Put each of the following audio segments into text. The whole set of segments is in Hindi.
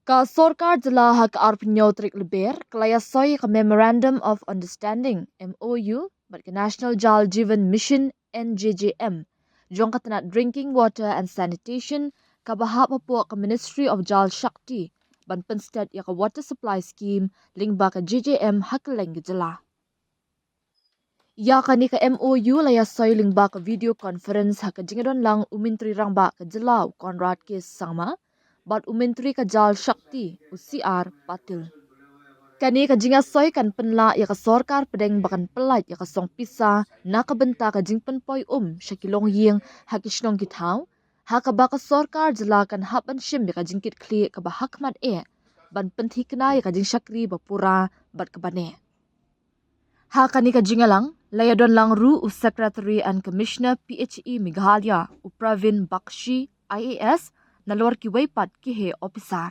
Ka sorkar jela hak arpinyo trik leber klaya soy ka Memorandum of Understanding MOU but ka National Jal Jeevan Mission NJJM jong ka tanat drinking water and sanitation ka bahap po ka Ministry of Jal Shakti ban penstat ya ka water supply scheme lingba ka JJM hak leng jela. Ya kani ka MOU laya soy lingba ka video conference hak jingadon lang umintri rangba ka jelau Conrad K. Sangma bat umintri ka Jal Shakti UCR Patil. Kani ka jinga soy kan penla ya ka sorkar pedeng bakan pelat ya ka song pisa na ka benta ka jing penpoy syakilong ying hakishnong kithaw ha ka baka sorkar jela kan hapan shim ya ka jingkit kli ka bahakmat ban penthikna ya ka jing syakri bapura bat ka bane. Ha kani ka jingalang layadon lang ru u Secretary and Commissioner PHE Meghalaya u Pravin Bakshi IAS nalor ki waypat ki he officer.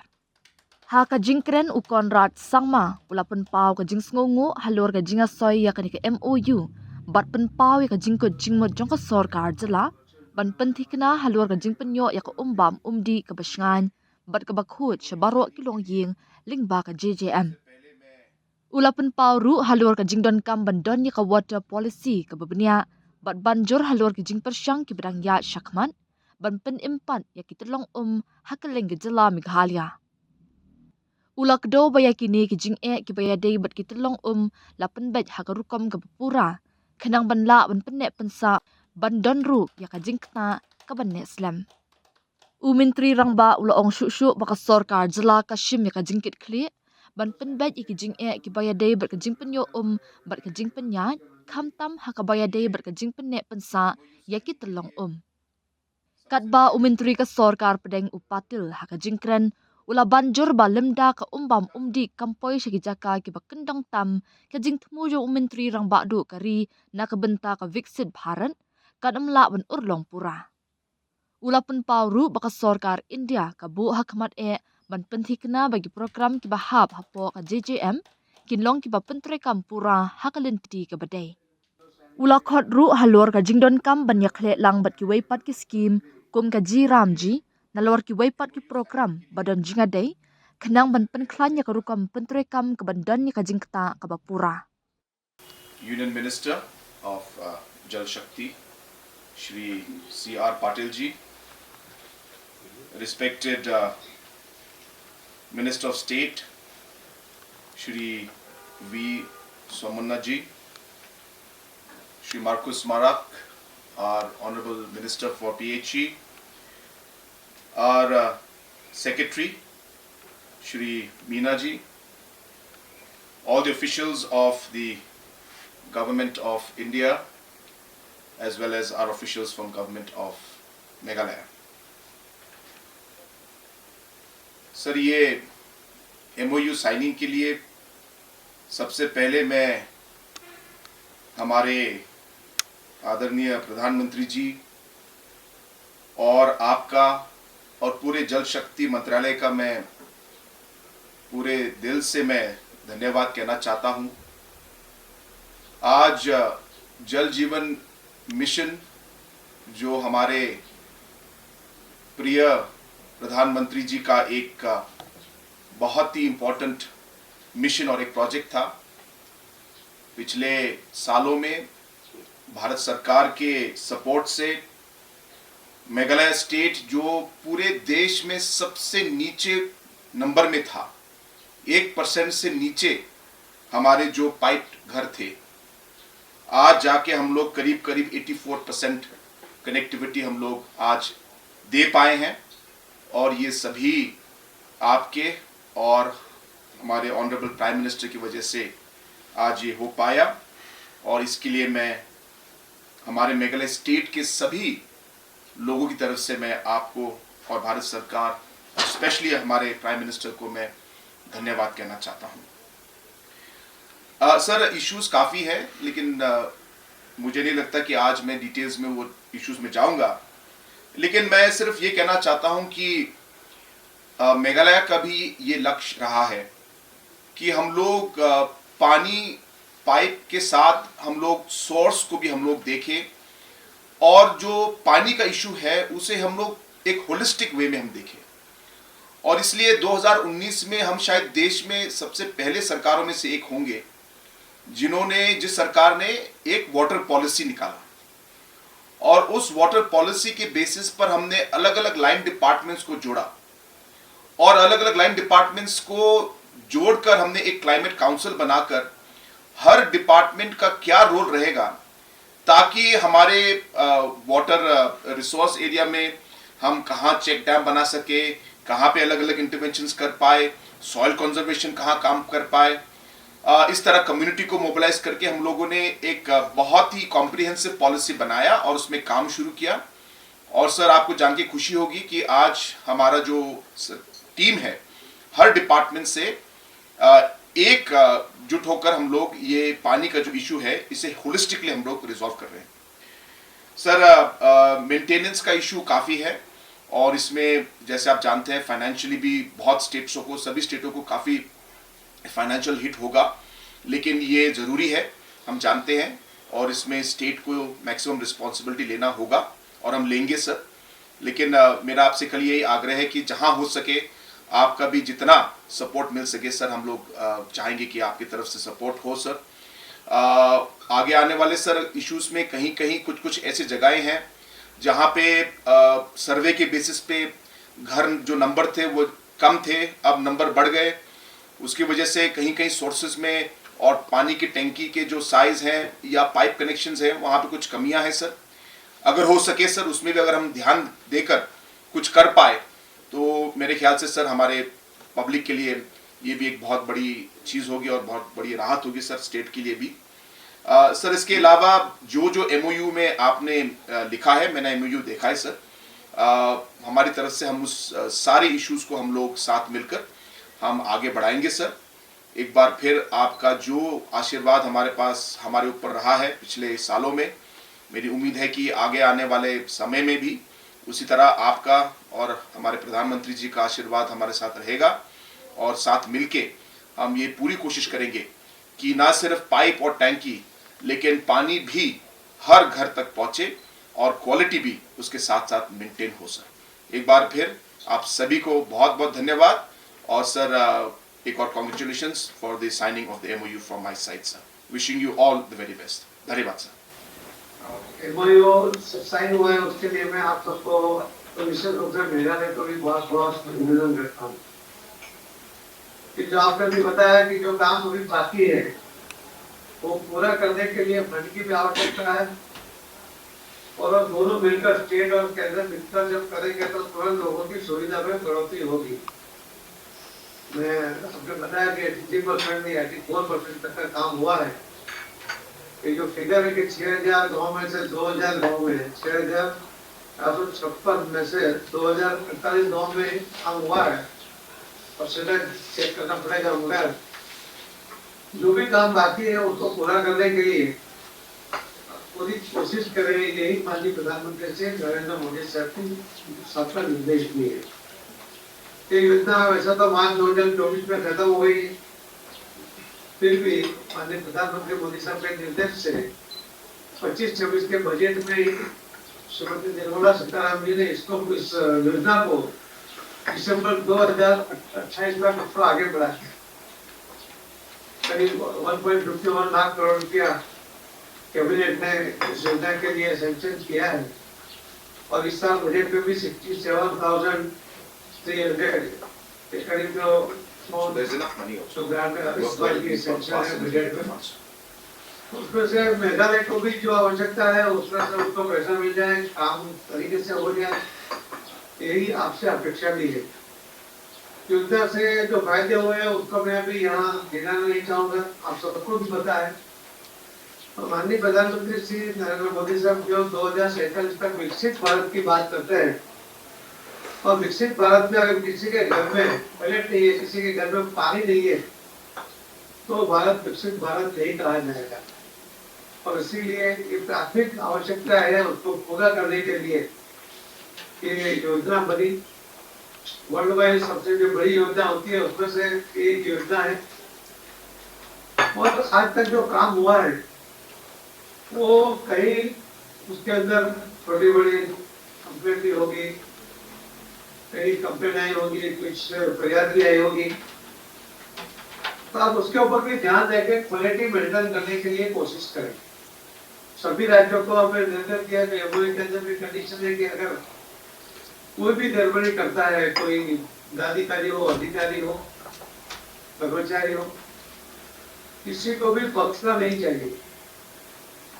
Ha ka jingkren u Conrad Sangma ulapan pau ka jing sngongu halor ka jinga soy ya kani ka MOU bat pen pau ya ka jingko jingmot jong ka sorkar jela ban penthikna halor ka jing penyo ya ka umbam umdi ka basngan bat ka bakhut shabaro kilong ying lingba ka JJM. Ulapan pauru halur ka jingdon kam bandon ya ka water policy ka babnya bat banjur halur ka jing persyang ki bedang ya syakman ban pen impan ya kitlong hakaleng ke jela Meghalaya. Ulak do baya kini ki jing ki baya dei bat kitlong lapan bet hakarukam ka bapura kenang banla ban pennek pensa bandon ru ya ka jing kna ka banne slam. Umintri rangba ulaong syuk baka sorkar jela ka shim ya ka jingkit kli ban penbet iki jing ki baya dei ber ka jing penyo bat ka jing penyat kham tam ha ka baya dei ber ka jing pennek pensa ya ki telong katba umintri ka sorkar pedeng upatil ha ka jing kren ula banjur ba lemda ka umbam umdi kampoi shaki jaka ki ba kendong tam ka jing tmujo umintri rangba du kari na ka benta ka viksit bharat kadam la ban urlong pura. Ulapan pauru baka sorkar India ka bu hakmat ban penthikna bagi program ki bahap hapo ka JJM kinlong ki ba pentre kampura hakalenti ka badai. Ula khot ru halor ka jingdon kam ban yakhle lang bat ki waypat ki scheme kum ka ji ramji nalor ki waypat ki program badon jinga dei kenang ban penklan ya ka rukam pentre kam ka bandan ka jingkta ka bapura. Union Minister of Jal Shakti Shri C.R. Patil ji, respected Minister of State Shri V. Somanna ji, Shri Marcus Marak, our Honorable Minister for PHE, our Secretary Shri Meena ji, all the officials of the Government of India as well as our officials from Government of Meghalaya. Sir ये MOU साइनिंग के लिए सबसे पहले मैं हमारे आदरणीय प्रधानमंत्री जी और आपका और पूरे जल शक्ति मंत्रालय का मैं पूरे दिल से मैं धन्यवाद कहना चाहता हूं। आज जल जीवन मिशन जो हमारे प्रिय प्रधानमंत्री जी का एक बहुत ही इम्पोर्टेंट मिशन और एक प्रोजेक्ट था। पिछले सालों में भारत सरकार के सपोर्ट से मेघालय स्टेट जो पूरे देश में सबसे नीचे नंबर में था, 1% से नीचे हमारे जो पाइप घर थे, आज जाके हम लोग करीब 84% कनेक्टिविटी हम लोग आज दे पाए हैं और ये सभी आपके और हमारे ऑनरेबल प्राइम मिनिस्टर की वजह से आज ये हो पाया। और इसके लिए मैं हमारे मेघालय स्टेट के सभी लोगों की तरफ से मैं आपको और भारत सरकार स्पेशली हमारे प्राइम मिनिस्टर को मैं धन्यवाद कहना चाहता हूँ। सर इश्यूज काफ़ी है लेकिन मुझे नहीं लगता कि आज मैं डिटेल्स में वो इश्यूज में जाऊंगा, लेकिन मैं सिर्फ ये कहना चाहता हूं कि मेघालय का भी ये लक्ष्य रहा है कि हम लोग पानी पाइप के साथ हम लोग सोर्स को भी हम लोग देखें और जो पानी का इशू है उसे हम लोग एक होलिस्टिक वे में हम देखें और इसलिए 2019 में हम शायद देश में सबसे पहले सरकारों में से एक होंगे जिस सरकार ने एक वाटर पॉलिसी निकाला, और उस वाटर पॉलिसी के बेसिस पर हमने अलग अलग लाइन डिपार्टमेंट्स को जोड़ा, और अलग अलग लाइन डिपार्टमेंट्स को जोड़कर हमने एक क्लाइमेट काउंसिल बनाकर हर डिपार्टमेंट का क्या रोल रहेगा, ताकि हमारे वाटर रिसोर्स एरिया में हम कहाँ चेक डैम बना सके, कहाँ पे अलग अलग इंटरवेंशंस कर पाए, सॉइल कंजर्वेशन कहाँ काम कर पाए। इस तरह कम्युनिटी को मोबिलाइज करके हम लोगों ने एक बहुत ही कॉम्प्रिहेंसिव पॉलिसी बनाया और उसमें काम शुरू किया। और सर, आपको जान के खुशी होगी कि आज हमारा जो टीम है हर डिपार्टमेंट से एकजुट होकर हम लोग ये पानी का जो इशू है इसे होलिस्टिकली हम लोग रिजॉल्व कर रहे हैं। सर, मेंटेनेंस का इशू काफ़ी है, और इसमें जैसे आप जानते हैं फाइनेंशियली भी बहुत सभी स्टेटों को काफ़ी फाइनेंशियल हिट होगा, लेकिन ये ज़रूरी है, हम जानते हैं, और इसमें स्टेट को मैक्सिमम रिस्पॉन्सिबिलिटी लेना होगा और हम लेंगे सर। लेकिन मेरा आपसे कल यही आग्रह है कि जहां हो सके आपका भी जितना सपोर्ट मिल सके सर, हम लोग चाहेंगे कि आपकी तरफ से सपोर्ट हो सर। आगे आने वाले सर इश्यूज में कहीं कहीं कुछ ऐसी जगहें हैं जहां पे सर्वे के बेसिस पे घर जो नंबर थे वो कम थे, अब नंबर बढ़ गए। उसकी वजह से कहीं कहीं सोर्सेज में और पानी की टैंकी के जो साइज हैं या पाइप कनेक्शंस हैं वहाँ पे कुछ कमियां हैं सर। अगर हो सके सर उसमें भी अगर हम ध्यान देकर कुछ कर पाए तो मेरे ख्याल से सर हमारे पब्लिक के लिए ये भी एक बहुत बड़ी चीज़ होगी और बहुत बड़ी राहत होगी सर, स्टेट के लिए भी। सर, इसके अलावा जो एमओयू में आपने लिखा है, मैंने एमओयू देखा है सर। हमारी तरफ से हम उस सारे इश्यूज़ को हम लोग साथ मिलकर हम आगे बढ़ाएंगे सर। एक बार फिर आपका जो आशीर्वाद हमारे ऊपर रहा है पिछले सालों में, मेरी उम्मीद है कि आगे आने वाले समय में भी उसी तरह आपका और हमारे प्रधानमंत्री जी का आशीर्वाद हमारे साथ रहेगा, और साथ मिलके हम ये पूरी कोशिश करेंगे कि ना सिर्फ पाइप और टैंकी लेकिन पानी भी हर घर तक पहुँचे और क्वालिटी भी उसके साथ साथ मेंटेन हो सर। एक बार फिर आप सभी को बहुत बहुत धन्यवाद, और सर एक और congratulations for the signing off the MOU from my side sir. Wishing you all the very best. धन्यवाद सर। एमओयू साइन हुआ है उसके लिए मैं आप सबको विशेष रूप से मेघालय को भी बहुत बहुत अभिनंदन करता हूँ कि जो आपने भी बताया कि जो काम अभी बाकी है वो पूरा करने के लिए फंड की भी आवश्यकता है, और दोनों मिलकर स्टेट और केंद्र मिलकर जब करेंगे तो तुरंत लोगों की सुविधा में बढ़ोतरी होगी। मैं आपने बताया कि 80% या 84% तक का काम हुआ है। ये जो फिगर है कि 6000 गाँव में से 2000 गाँव में 6856 में से 2048 गाँव में काम हुआ है, और सीधा चेक करना पड़ेगा। मगर जो भी काम बाकी है उसको पूरा करने के लिए पूरी कोशिश करें, यही माननीय प्रधानमंत्री से नरेंद्र मोदी साहब की सबका निर्देश दिए। ये योजना वैसा तो मार्च 2024 में खत्म हो गई, फिर भी माननीय प्रधानमंत्री मोदी साहब के निर्देश से 25-26 के बजट में श्रीमती निर्मला सीतारामन जी ने इस योजना को दिसंबर 2028 तक आगे बढ़ाया। करीब 1.51 लाख करोड़ रुपया कैबिनेट ने इस योजना के लिए सैंक्शन किया है, और इस साल बजट में भी 67,300 करीब उसमें से मेघालय को भी जो आवश्यकता है उसमें से उसको पैसा मिल जाए, काम तरीके से हो जाए, यही आपसे अपेक्षा भी है। योजना से जो फायदे हुए हैं उसको मैं भी यहाँ गिनाना नहीं चाहूँगा, आप सबको भी पता है। माननीय प्रधानमंत्री श्री नरेंद्र मोदी साहब जो 2047 तक विकसित भारत की बात करते हैं, और विकसित भारत में अगर किसी के घर में टॉयलेट नहीं है, किसी के घर में पानी नहीं है, तो भारत विकसित भारत नहीं कहा जाएगा। और इसीलिए ये प्राथमिक आवश्यकता है, उसको पूरा करने के लिए ये योजना बनी। वर्ल्ड वाइड सबसे जो बड़ी योजना होती है उसमें से एक योजना है, और आज तक जो काम हुआ है वो कहीं उसके अंदर छोटी बड़ी कंप्लेंट भी होगी, कई कंप्लेन आई होगी, कुछ फरियाद भी आई होगी, तो आप उसके ऊपर भी ध्यान देके क्वालिटी मेंटेन करने के लिए कोशिश करें। सभी राज्यों को हमें निर्देश दिया कि एमओयू के अंदर भी कंडीशन है कि अगर कोई भी गड़बड़ी करता है, कोई दाधिकारी हो, अधिकारी हो, कर्मचारी हो, किसी को भी बख्शना नहीं चाहिए।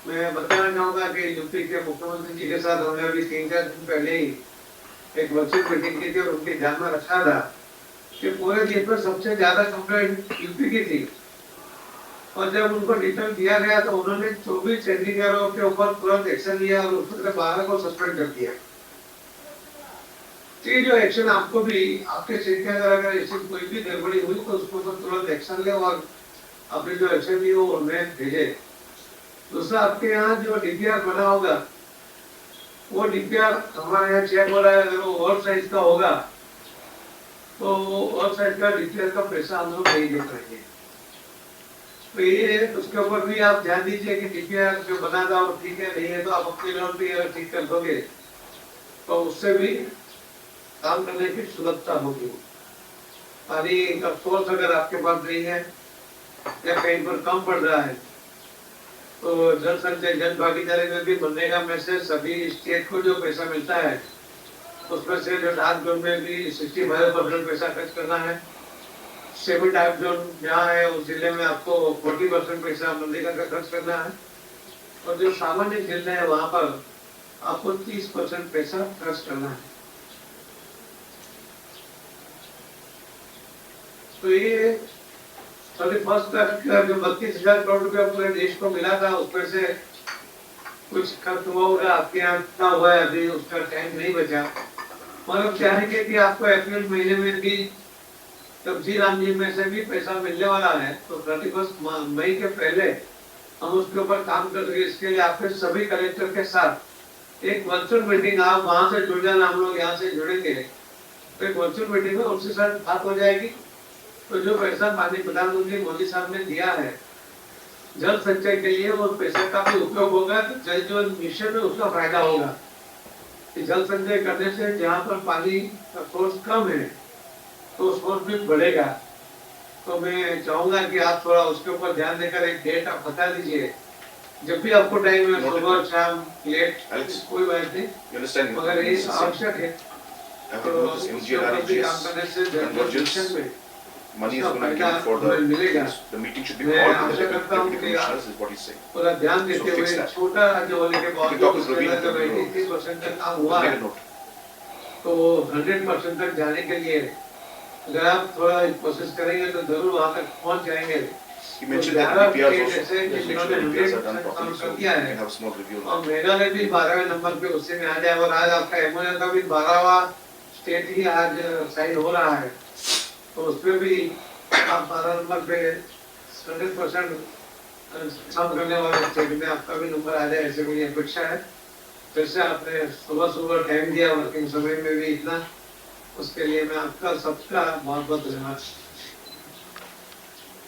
मैं बताना चाहूंगा कि यूपी के मुख्यमंत्री जी के साथ हमने अभी 3-4 दिन पहले ही एक वर्चुअल मीटिंग की थी और उनके ध्यान में रखा था कि पूरे देश में सबसे ज्यादा कंप्लेंट यूपी की थी, और जब उनको डिटेल दिया गया तो उन्होंने 24 एडमिनरों के ऊपर तुरंत एक्शन लिया और उसमें 12 को सस्पेंड कर दिया। ये जो एक्शन आपको भी आपके क्षेत्र के अंदर अगर ऐसी कोई भी गड़बड़ी हुई तो उसको तो तुरंत एक्शन ले और अपने जो एक्शन भी हो उनमें भेजे। दूसरा, आपके यहाँ जो डीपीआर बना होगा वो डीपीआर हमारे यहाँ चेक हो रहा है, अगर वो ओवर साइज का होगा तो ओवर साइज का डीपीआर का पैसा हम लोग नहीं दे पाएंगे। तो ये उसके ऊपर भी आप ध्यान दीजिए कि डीपीआर जो बना था वो ठीक है, नहीं है तो आप अपने लेवल पे अगर ठीक कर दोगे तो उससे भी काम करने की सुलभता होगी। पानी का सोर्स अगर आपके पास नहीं है या कहीं पर कम पड़ रहा है तो जल संचय जन भागीदारी में भी बनने में से सभी स्टेट को जो पैसा मिलता है उसमें से जो डार्क जोन में भी 65% पैसा खर्च करना है। सेमी डार्क जोन जहाँ है उस जिले में आपको 40% पैसा मनरेगा का खर्च करना है, और जो सामान्य जिले है वहाँ पर आपको 30% पैसा खर्च करना है। तो ये 31 तक जो 32,000 करोड़ रुपया पूरे देश को मिला था उसमें से कुछ खर्च हुआ होगा, आपके यहाँ कितना हुआ है अभी उसका टाइम नहीं बचा, मगर चाहेंगे कि आपको अप्रैल महीने में भी सब्जी रामजी में से भी पैसा मिलने वाला है, तो 31 मई के पहले हम उसके ऊपर काम कर रहे हैं। इसके लिए आपके सभी कलेक्टर के साथ एक वर्चुअल मीटिंग, आप वहां से जुड़ जाना, हम लोग यहाँ से जुड़ेंगे, तो एक वर्चुअल मीटिंग में उनसे साथ बात हो जाएगी। तो जो पैसा माननीय प्रधानमंत्री मोदी साहब ने दिया है जल संचय के लिए, वो पैसे का भी उपयोग होगा, तो जल जीवन मिशन में उसका फायदा होगा कि जल संचय करने से जहाँ पर पानी का सोर्स कम है तो सोर्स भी बढ़ेगा। तो मैं चाहूंगा कि आप थोड़ा उसके ऊपर ध्यान देकर एक डेट आप बता दीजिए, जब भी आपको टाइम है, सुबह शाम लेट कोई बात नहीं, मगर ये आवश्यक है। तो उसके ऊपर भी काम करने से जल मिशन में money is going to be given for the meeting should be called with the deputy commissioners is what he's saying. पूरा ध्यान देते हुए छोटा जो होने के बाद जो 80% तक काम हुआ है तो 100% तक जाने के लिए अगर आप थोड़ा कोशिश करेंगे तो जरूर वहाँ तक पहुँच जाएंगे। He mentioned that DPRs also, जिन्होंने 100% done properly, so we can have a small review. और मेघालय भी 12वें नंबर पे उसी में आ जाए, और आज आपका एमओयू का भी 12वां स्टेट ही आज साइन हो रहा है, तो उसमें भी आप 12 नंबर पे 100% काम करने वाले स्टेट में आपका भी नंबर आ जाए, ऐसे मेरी अपेक्षा है। फिर से आपने सुबह टाइम दिया वर्किंग समय में भी इतना, उसके लिए मैं आपका सबका बहुत बहुत धन्यवाद।